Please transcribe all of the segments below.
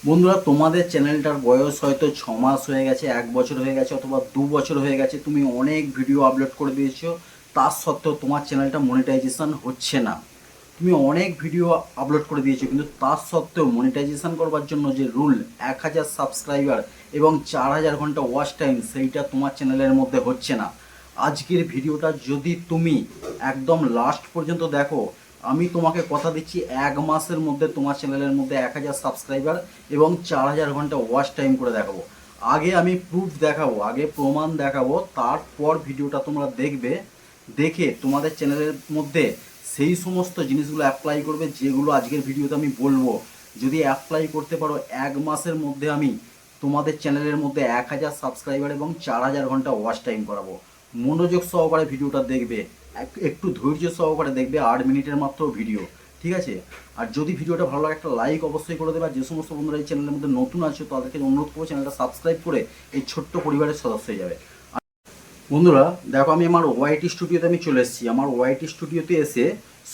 বন্ধুরা, তোমাদের চ্যানেলটার বয়স হয়তো 6 মাস হয়ে গেছে, 1 বছর হয়ে গেছে, অথবা 2 বছর হয়ে গেছে। তুমি অনেক ভিডিও আপলোড করে দিয়েছো, তার সত্ত্বেও তোমার চ্যানেলটা মনিটাইজেশন হচ্ছে না। তুমি অনেক ভিডিও আপলোড করে দিয়েছো, কিন্তু তার সত্ত্বেও মনিটাইজেশন করবার জন্য যে রুল 1000 সাবস্ক্রাইবার এবং 4000 ঘন্টা ওয়াচ টাইম, সেইটা তোমার চ্যানেলের মধ্যে হচ্ছে না। আজকের ভিডিওটা যদি তুমি একদম লাস্ট পর্যন্ত দেখো, আমি তোমাকে কথা দিচ্ছি 1 মাসের মধ্যে তোমার চ্যানেলের মধ্যে 1000 সাবস্ক্রাইবার এবং 4000 ঘন্টা ওয়াচ টাইম করে দেখাবো। আগে আমি প্রুফ দেখাবো, আগে প্রমাণ দেখাবো, তারপর ভিডিওটা তোমরা দেখবে। দেখে তোমাদের চ্যানেলের মধ্যে সেই সমস্ত জিনিসগুলো অ্যাপ্লাই করবে যেগুলো আজকের ভিডিওতে আমি বলবো। যদি অ্যাপ্লাই করতে পারো, 1 মাসের মধ্যে আমি তোমাদের চ্যানেলের মধ্যে 1000 সাবস্ক্রাইবার এবং 4000 ঘন্টা ওয়াচ টাইম করাবো। মনোযোগ সহকারে ভিডিওটা দেখবে, একটু ধৈর্য সহকারে দেখবে। 8 মিনিটের মাত্র ভিডিও, ঠিক আছে? আর যদি ভিডিওটা ভালো লাগে, একটা লাইক অবশ্যই করে দেবে। আর যে সমস্ত বন্ধুরা এই চ্যানেলের মধ্যে নতুন আছে, তাদেরকে অনুরোধ করবো চ্যানেলটা সাবস্ক্রাইব করে এই ছোট্ট পরিবারের সদস্য হয়ে যাবে। বন্ধুরা দেখো, আমি আমার ওয়াইটি স্টুডিওতে আমি চলে এসেছি। আমার ওয়াইটি স্টুডিওতে এসে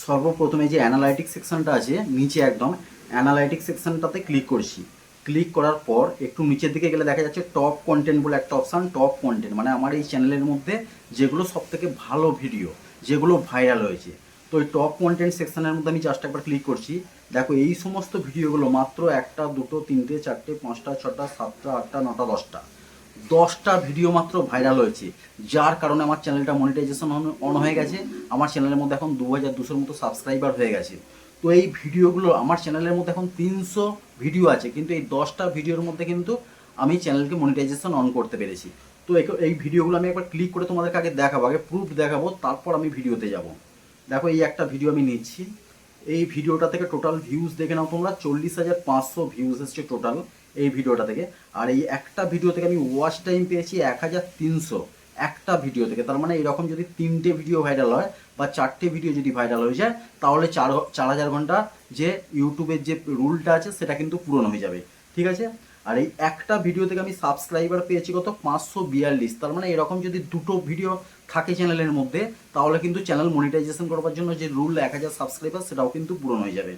সর্বপ্রথমে যে অ্যানালাইটিক্স সেকশনটা আছে নিচে, একদম অ্যানালাইটিক্স সেকশনটাতে ক্লিক করছি। ক্লিক করার পর একটু নিচের দিকে গেলে দেখা যাচ্ছে টপ কন্টেন্ট বলে একটা অপশান। টপ কন্টেন্ট মানে আমার এই চ্যানেলের মধ্যে যেগুলো সবথেকে ভালো ভিডিও, যেগুলো ভাইরাল হয়েছে। তো এই টপ কন্টেন্ট সেকশনের মধ্যে আমি জাস্ট একবার ক্লিক করছি। দেখো, এই সমস্ত ভিডিওগুলো মাত্র 1টা 2টো 3টে 4টে 5টা 6টা 7টা 8টা 9টা 10টা ভিডিও মাত্র ভাইরাল হয়েছে, যার কারণে আমার চ্যানেলটা মনিটাইজেশন অন হয়ে গেছে। আমার চ্যানেলের মধ্যে এখন 2200-র মতো সাবস্ক্রাইবার হয়ে গেছে। তো এই ভিডিওগুলো আমার চ্যানেলের মধ্যে এখন 300 ভিডিও আছে, কিন্তু এই 10টা ভিডিওর মধ্যে কিন্তু আমি চ্যানেলকে মনিটাইজেশন অন করতে পেরেছি। তো এই ভিডিওগুলো আমি একবার ক্লিক করে তোমাদেরকে আগে দেখাবো, আগে প্রুফ দেখাবো, তারপর আমি ভিডিওতে যাব। দেখো, এই একটা ভিডিও আমি নিচ্ছি। এই ভিডিওটা থেকে টোটাল ভিউজ দেখে নাও তোমরা, 40,500 ভিউজ এসছে টোটাল এই ভিডিওটা থেকে। আর এই একটা ভিডিও থেকে আমি ওয়াচ টাইম পেয়েছি 1300 একটা ভিডিও থেকে। তার মানে এরকম যদি 3টে ভিডিও ভাইরাল হয় বা 4টে ভিডিও যদি ভাইরাল হয়ে যায়, তাহলে 4000 ঘন্টা যে ইউটিউবের যে রুলটা আছে সেটা কিন্তু পূরণ হয়ে যাবে, ঠিক আছে? আর এই একটা ভিডিও থেকে আমি সাবস্ক্রাইবার পেয়েছি কত, 542। তার মানে এরকম যদি দুটো ভিডিও থাকে চ্যানেলের মধ্যে, তাহলে কিন্তু চ্যানেল মনিটাইজেশন করবার জন্য যে রুল 1000 সাবস্ক্রাইবার, সেটাও কিন্তু পূরণ হয়ে যাবে,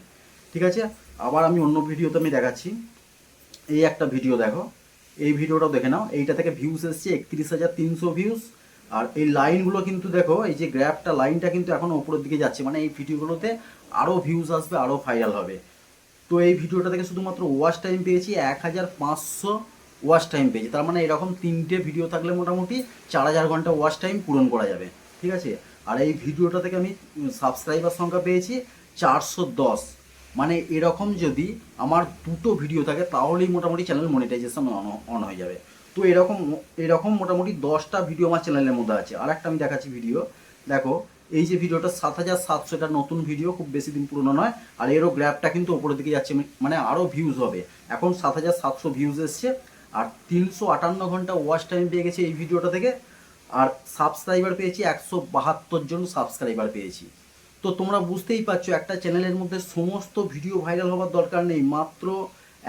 ঠিক আছে? আবার আমি অন্য ভিডিওতে আমি দেখাচ্ছি। এই একটা ভিডিও দেখো, এই ভিডিওটাও দেখে নাও। এইটা থেকে ভিউজ এসছে 31,300 ভিউজ। আর এই লাইনগুলো কিন্তু দেখো, এই যে গ্রাফটা, লাইনটা কিন্তু এখন ওপরের দিকে যাচ্ছে, মানে এই ভিডিওগুলোতে আরও ভিউজ আসবে, আরও ভাইরাল হবে। তো এই ভিডিওটা থেকে শুধুমাত্র ওয়াচ টাইম পেয়েছি 1500 ওয়াচ টাইম পেয়েছি। তার মানে এরকম 3টে ভিডিও থাকলে মোটামুটি 4000 ঘন্টা ওয়াচ টাইম পূরণ করা যাবে, ঠিক আছে? আর এই ভিডিওটা থেকে আমি সাবস্ক্রাইবার সংখ্যা পেয়েছি 410। মানে এরকম যদি আমার দুটো ভিডিও থাকে, তাহলেই মোটামুটি চ্যানেল মনিটাইজেশন অন হয়ে যাবে। তো এরকম এরকম মোটামুটি 10টা ভিডিও আমার চ্যানেলের মধ্যে আছে। আর একটা আমি দেখাচ্ছি ভিডিও, দেখো। এই যে ভিডিওটা 7700, এটা নতুন ভিডিও, খুব বেশি দিন পুরনো নয়। আর এরও গ্র্যাফটা কিন্তু ওপরের দিকে যাচ্ছে, মানে আরও ভিউজ হবে। এখন 7700 ভিউজ এসছে। আর 358 ঘন্টা ওয়াচ টাইম পেয়ে গেছে এই ভিডিওটা থেকে। আর সাবস্ক্রাইবার পেয়েছি 172 জন সাবস্ক্রাইবার পেয়েছি। তো তোমরা বুঝতেই পারছো, একটা চ্যানেলের মধ্যে সমস্ত ভিডিও ভাইরাল হওয়ার দরকার নেই। মাত্র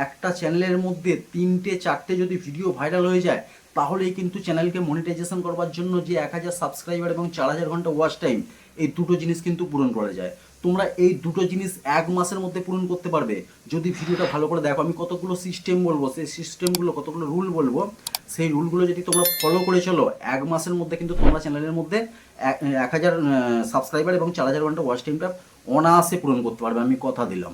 একটা চ্যানেলের মধ্যে 3টে 4টে যদি ভিডিও ভাইরাল হয়ে যায়, তাহলেই কিন্তু চ্যানেলকে মনিটাইজেশন করবার জন্য যে 1000 সাবস্ক্রাইবার এবং 4000 ঘন্টা ওয়াচ টাইম, এই দুটো জিনিস কিন্তু পূরণ করা যায়। তোমরা এই দুটো জিনিস 1 মাসের মধ্যে পূরণ করতে পারবে যদি ভিডিওটা ভালো করে দেখো। আমি কতগুলো সিস্টেম বলবো, সেই সিস্টেমগুলো, কতগুলো রুল বলবো, সেই রুলগুলো যদি তোমরা ফলো করে চলো, 1 মাসের মধ্যে কিন্তু তোমরা চ্যানেলের মধ্যে 1000 সাবস্ক্রাইবার এবং 4000 ঘন্টা ওয়াচ টাইমটা অনায়াসে পূরণ করতে পারবে, আমি কথা দিলাম।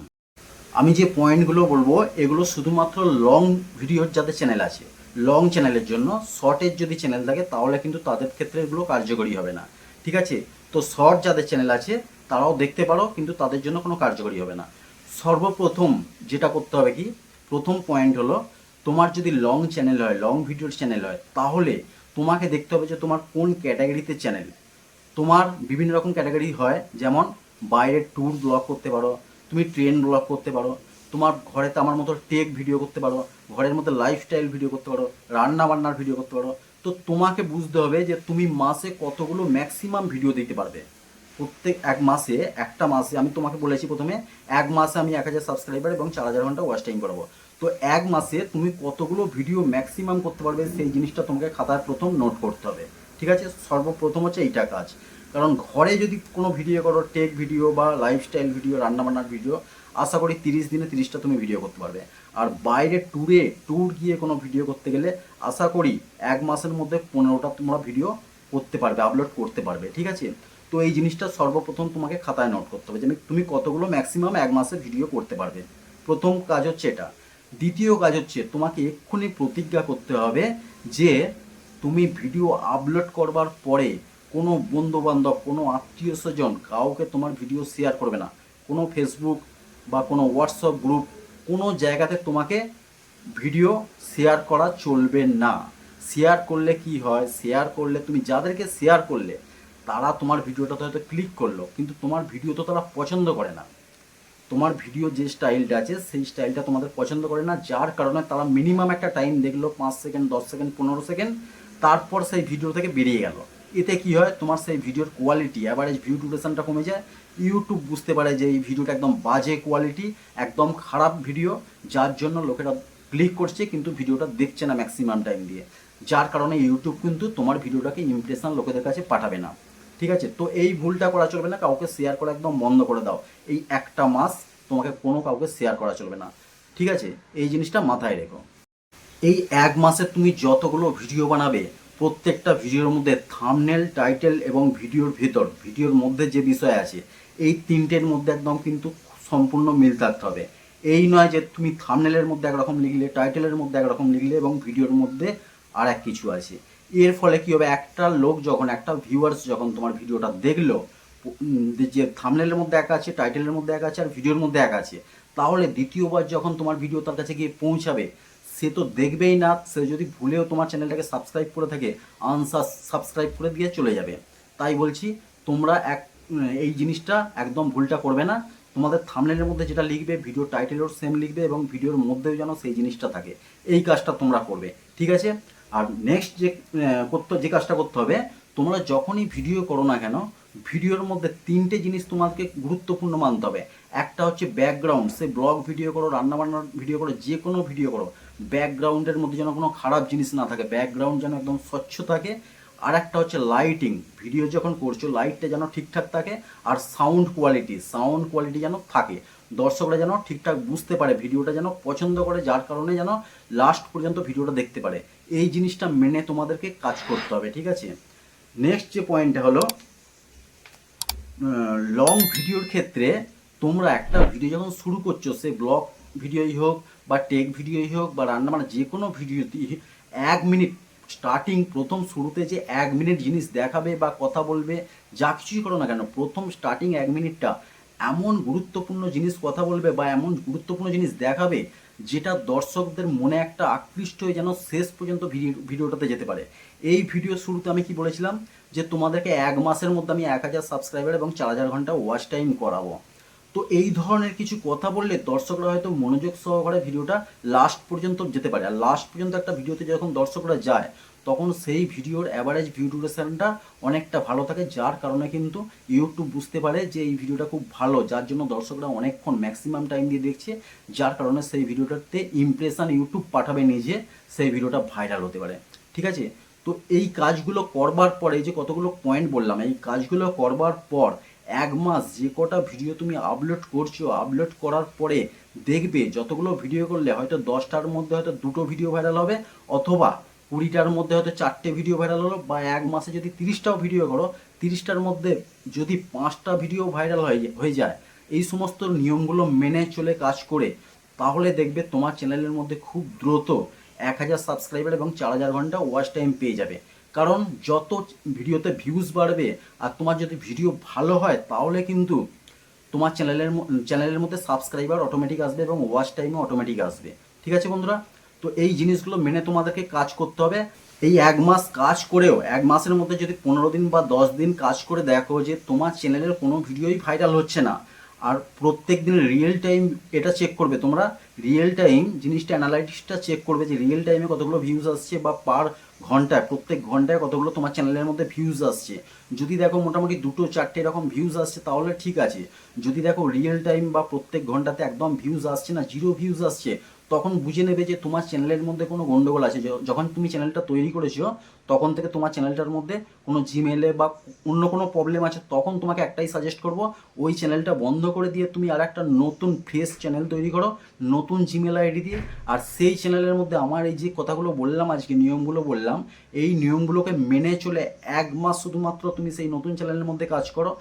আমি যে পয়েন্টগুলো বলবো, এগুলো শুধুমাত্র লং ভিডিওর যাদের চ্যানেল আছে, লং চ্যানেলের জন্য। শর্টের যদি চ্যানেল থাকে, তাহলে কিন্তু তাদের ক্ষেত্রে এগুলো কার্যকরী হবে না, ঠিক আছে? তো শর্ট যাদের চ্যানেল আছে, তারাও দেখতে পারো, কিন্তু তাদের জন্য কোনো কার্যকরী হবে না। সর্বপ্রথম যেটা করতে হবে কি, প্রথম পয়েন্ট হলো, তোমার যদি লং চ্যানেল হয়, লং ভিডিওর চ্যানেল হয়, তাহলে তোমাকে দেখতে হবে যে তোমার কোন ক্যাটাগরিতে চ্যানেল। তোমার বিভিন্ন রকম ক্যাটাগরি হয়, যেমন বাইরের ট্যুর ব্লগ করতে পারো, তুমি ট্রেন ব্লগ করতে পারো, তোমার ঘরেতে আমার মতো টেক ভিডিও করতে পারো, ঘরের মধ্যে লাইফস্টাইল ভিডিও করতে পারো, রান্না বান্নার ভিডিও করতে পারো। তো তোমাকে বুঝতে হবে যে তুমি মাসে কতগুলো ম্যাক্সিমাম ভিডিও দিতে পারবে। প্রত্যেক একটা মাসে আমি তোমাকে বলেছি প্রথমে, 1 মাসে আমি 1000 সাবস্ক্রাইবার এবং 4000 ঘন্টা ওয়াচ টাইম করাবো। তো 1 মাসে তুমি কতগুলো ভিডিও ম্যাক্সিমাম করতে পারবে, সেই জিনিসটা তোমাকে খাতায় প্রথম নোট করতে হবে, ঠিক আছে? সর্বপ্রথম হচ্ছে এইটা কাজ। কারণ ঘরে যদি কোনো ভিডিও করো, টেক ভিডিও বা লাইফস্টাইল ভিডিও, রান্নাবান্নার ভিডিও, আশা করি 30 দিনে 30টা তুমি ভিডিও করতে পারবে। আর বাইরে ট্যুর গিয়ে কোনো ভিডিও করতে গেলে আশা করি 1 মাসের মধ্যে 15টা তোমরা ভিডিও করতে পারবে, আপলোড করতে পারবে, ঠিক আছে। তো এই জিনিসটা সর্বপ্রথম তোমাকে খাতায় নোট করতে হবে যে তুমি কতগুলো ম্যাক্সিমাম 1 মাসে ভিডিও করতে পারবে। প্রথম কাজ হচ্ছে এটা। দ্বিতীয় কাজ হচ্ছে তোমাকে এক্ষুনি প্রতিজ্ঞা করতে হবে যে তুমি ভিডিও আপলোড করবার পরে কোনো বন্ধুবান্ধব, কোনো আত্মীয় স্বজন কাউকে তোমার ভিডিও শেয়ার করবে না। কোনো ফেসবুক বা কোনো হোয়াটসঅ্যাপ গ্রুপ, কোনো জায়গাতে তোমাকে ভিডিও শেয়ার করা চলবে না। শেয়ার করলে কি হয়, শেয়ার করলে তুমি যাদেরকে শেয়ার করলে তারা তোমার ভিডিওটাতে হয়তো ক্লিক করলো, কিন্তু তোমার ভিডিও তো তারা পছন্দ করে না। তোমার ভিডিও যে স্টাইলটা আছে সেই স্টাইলটা তোমাদের পছন্দ করে না, যার কারণে তারা মিনিমাম একটা টাইম দেখলো 5 সেকেন্ড, 10 সেকেন্ড, 15 সেকেন্ড, তারপর সেই ভিডিও থেকে বেরিয়ে গেল। এতে কি হয়, তোমার সেই ভিডিওর কোয়ালিটি, অ্যাভারেজ ভিউ ডিউরেশনটা কমে যায়। ইউটিউব বুঝতে পারে যে এই ভিডিওটা একদম বাজে কোয়ালিটি, একদম খারাপ ভিডিও, যার জন্য লোকেরা ক্লিক করছে কিন্তু ভিডিওটা দেখছে না ম্যাক্সিমাম টাইম দিয়ে, যার কারণে ইউটিউব কিন্তু তোমার ভিডিওটাকে ইমপ্রেশন লোকেদের কাছে পাঠাবে না, ঠিক আছে। তো এই ভুলটা করা চলবে না, কাউকে শেয়ার করা একদম বন্ধ করে দাও। এই একটা মাস তোমাকে কোনো কাউকে শেয়ার করা চলবে না, ঠিক আছে। এই জিনিসটা মাথায় রেখো। এই 1 মাসে তুমি যতগুলো ভিডিও বানাবে প্রত্যেকটা ভিডিওর মধ্যে থাম্বনেল, টাইটেল এবং ভিডিওর ভেতর, ভিডিওর মধ্যে যে বিষয় আছে এই তিনটের মধ্যে একদম কিন্তু সম্পূর্ণ মিল থাকতে হবে। এই নয় যে তুমি থাম্বনেলের মধ্যে একরকম লিখলে, টাইটেলের মধ্যে একরকম লিখলে এবং ভিডিওর মধ্যে আর এক কিছু আছে। এর ফলে কী হবে, একটা লোক যখন, একটা ভিউয়ার্স যখন তোমার ভিডিওটা দেখলো, যে থাম্বনেলের মধ্যে এক আছে, টাইটেলের মধ্যে এক আছে আর ভিডিওর মধ্যে এক আছে, তাহলে দ্বিতীয়বার যখন তোমার ভিডিও তার কাছে গিয়ে পৌঁছাবে সে তো দেখবেই না। সে যদি ভুলেও তোমার চ্যানেলটাকে সাবস্ক্রাইব করে থাকে, আনসাবস্ক্রাইব করে দিয়ে চলে যাবে। তাই বলছি তোমরা এই জিনিসটা একদম ভুলটা করবে না। তোমাদের থাম্বনেলের মধ্যে যেটা লিখবে ভিডিও টাইটেলেও সেম লিখবে এবং ভিডিওর মধ্যেও যেন সেই জিনিসটা থাকে, এই কাজটা তোমরা করবে, ঠিক আছে। আর নেক্সট যে কাজটা করতে হবে, তোমরা যখনই ভিডিও করো না কেন, ভিডিওর মধ্যে 3টে জিনিস তোমাকে গুরুত্বপূর্ণ মানতে হবে। একটা হচ্ছে ব্যাকগ্রাউন্ড, সে ব্লগ ভিডিও করো, রান্নাবান্নার ভিডিও করো, যে কোনো ভিডিও করো, ব্যাকগ্রাউন্ডের মধ্যে যেন কোনো খারাপ জিনিস না থাকে, ব্যাকগ্রাউন্ড যেন একদম স্বচ্ছ থাকে। আর একটা হচ্ছে লাইটিং, ভিডিও যখন করছো লাইটটা যেন ঠিকঠাক থাকে। আর সাউন্ড কোয়ালিটি যেন থাকে, দর্শকরা যেন ঠিকঠাক বুঝতে পারে, ভিডিওটা যেন পছন্দ করে, যার কারণে যেন লাস্ট পর্যন্ত ভিডিওটা দেখতে পারে। এই জিনিসটা মেনে তোমাদেরকে কাজ করতে হবে, ঠিক আছে। নেক্সট যে পয়েন্টটা হলো, লং ভিডিওর ক্ষেত্রে তোমরা একটা ভিডিও যখন শুরু করছো, সে ব্লগ ভিডিওই হোক বা টেক ভিডিওই হোক বা রান্না, মানে যে কোনো ভিডিওতেই 1 মিনিট স্টার্টিং, প্রথম শুরুতে যে 1 মিনিট জিনিস দেখাবে বা কথা বলবে, যা কিছুই করো না কেন, প্রথম স্টার্টিং 1 মিনিটটা এমন গুরুত্বপূর্ণ জিনিস কথা বলবে বা এমন গুরুত্বপূর্ণ জিনিস দেখাবে যেটা দর্শকদের মনে একটা আকৃষ্ট হয়ে যেন শেষ পর্যন্ত ভিডিওটাতে যেতে পারে। এই ভিডিও শুরুতে আমি কি বলেছিলাম যে তোমাদেরকে 1 মাসের মধ্যে আমি 1000 সাবস্ক্রাইবার এবং 4000 ঘন্টা ওয়াচ টাইম করাবো। তো এই ধরনের কিছু কথা বললে দর্শকরা হয়তো মনোযোগ সহকারে ভিডিওটা লাস্ট পর্যন্ত যেতে পারে। আর লাস্ট পর্যন্ত একটা ভিডিওতে যখন দর্শকরা যায় তখন সেই ভিডিওর অ্যাভারেজ ভিউ ডিউরেশনটা অনেকটা ভালো থাকে, যার কারণে কিন্তু ইউটিউব বুঝতে পারে যে এই ভিডিওটা খুব ভালো, যার জন্য দর্শকরা অনেকক্ষণ ম্যাক্সিমাম টাইম দিয়ে দেখছে, যার কারণে সেই ভিডিওটাতে ইমপ্রেশন ইউটিউব পাঠাবে নিজে, সেই ভিডিওটা ভাইরাল হতে পারে, ঠিক আছে। তো এই কাজগুলো করবার পরে, এই যে কতগুলো পয়েন্ট বললাম, এই কাজগুলো করবার পর 1 মাস যে কটা ভিডিও তুমি আপলোড করছো, আপলোড করার পরে দেখবে যতগুলো ভিডিও করলে হয়তো 10টার মধ্যে হয়তো 2টো ভিডিও ভাইরাল হবে, অথবা 20টার মধ্যে হয়তো 4টে ভিডিও ভাইরাল হলো, বা 1 মাসে যদি 30টাও ভিডিও করো, 30টার মধ্যে যদি 5টা ভিডিও ভাইরাল হয়ে যায়, এই সমস্ত নিয়মগুলো মেনে চলে কাজ করে, তাহলে দেখবে তোমার চ্যানেলের মধ্যে খুব দ্রুত 1000 সাবস্ক্রাইবার এবং 4000 ঘন্টা ওয়াচ টাইম পেয়ে যাবে। কারণ যত ভিডিওতে ভিউজ বাড়বে আর তোমার যদি ভিডিও ভালো হয়, তাহলে কিন্তু তোমার চ্যানেলের মধ্যে সাবস্ক্রাইবার অটোমেটিক আসবে এবং ওয়াচ টাইমও অটোমেটিক আসবে, ঠিক আছে বন্ধুরা। তো এই জিনিসগুলো মেনে তোমাদেরকে কাজ করতে হবে। এই 1 মাস কাজ করেও 1 মাসের মধ্যে যদি 15 দিন বা 10 দিন কাজ করে দেখো যে তোমার চ্যানেলের কোনো ভিডিওই ভাইরাল হচ্ছে না, আর প্রত্যেক দিন রিয়েল টাইম এটা চেক করবে তোমরা, রিয়েল টাইম জিনিসটা, অ্যানালাইটিক্সটা চেক করবে যে রিয়েল টাইমে কতগুলো ভিউজ আসছে বা পার ঘন্টায়, প্রত্যেক ঘন্টায় কতগুলো তোমার চ্যানেলের মধ্যে ভিউজ আসছে। যদি দেখো মোটামুটি 2টো 4টে এরকম ভিউজ আসছে তাহলে ঠিক আছে। যদি দেখো রিয়েল টাইম বা প্রত্যেক ঘন্টাতে একদম ভিউজ আসছে না, 0 ভিউজ আসছে, তখন বুঝে নেবে যে তোমার চ্যানেলের মধ্যে কোনো গন্ডগোল আছে। যখন তুমি চ্যানেলটা তৈরি করেছো তখন থেকে তোমার চ্যানেলটার মধ্যে কোনো জিমেলে বা অন্য কোনো প্রবলেম আছে, তখন তোমাকে একটাই সাজেস্ট করব, ওই চ্যানেলটা বন্ধ করে দিয়ে তুমি আর একটা নতুন ফ্রেশ চ্যানেল তৈরি করো, নতুন জিমেল আইডি দিয়ে। আর সেই চ্যানেলের মধ্যে আমার এই যে কথাগুলো বললাম আজকে, নিয়মগুলো বললাম, এই নিয়মগুলোকে মেনে চলে 1 মাস শুধুমাত্র তুমি সেই নতুন চ্যানেলের মধ্যে কাজ করো।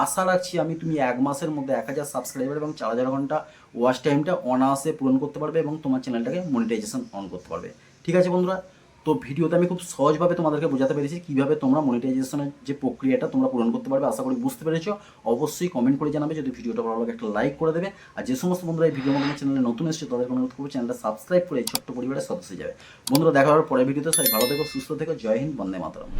আশা রাখছি আমি তুমি 1 মাসের মধ্যে 1000 সাবস্ক্রাইবার এবং 4000 ঘন্টা ওয়াচ টাইমটা অনায়াসে পূরণ করতে পারবে এবং তোমার চ্যানেলটাকে মনিটাইজেশন অন করতে পারবে। ঠিক আছে বন্ধুরা, তো ভিডিওতে আমি খুব সহজভাবে তোমাদেরকে বোঝাতে পেরেছি কীভাবে তোমরা মনিটাইজেশনের যে প্রক্রিয়াটা তোমরা পূরণ করতে পারবে। আশা করি বুঝতে পেরেছো। অবশ্যই কমেন্ট করে জানাবে, যদি ভিডিওটা ভালো লাগে একটা লাইক করে দেবে। আর যে সমস্ত বন্ধুরা এই ভিডিওর মাধ্যমে চ্যানেলে নতুন এসেছে তাদের অনুরোধ করবো চ্যানেলটা সাবস্ক্রাইব করে এই ছোট্ট পরিবারের সদস্য হয়ে যাবে। বন্ধুরা দেখা হবে পরের ভিডিওতে। সবাই ভালো থেকো, সুস্থ থেকো, জয় হিন্দ, বন্দে মাতরম।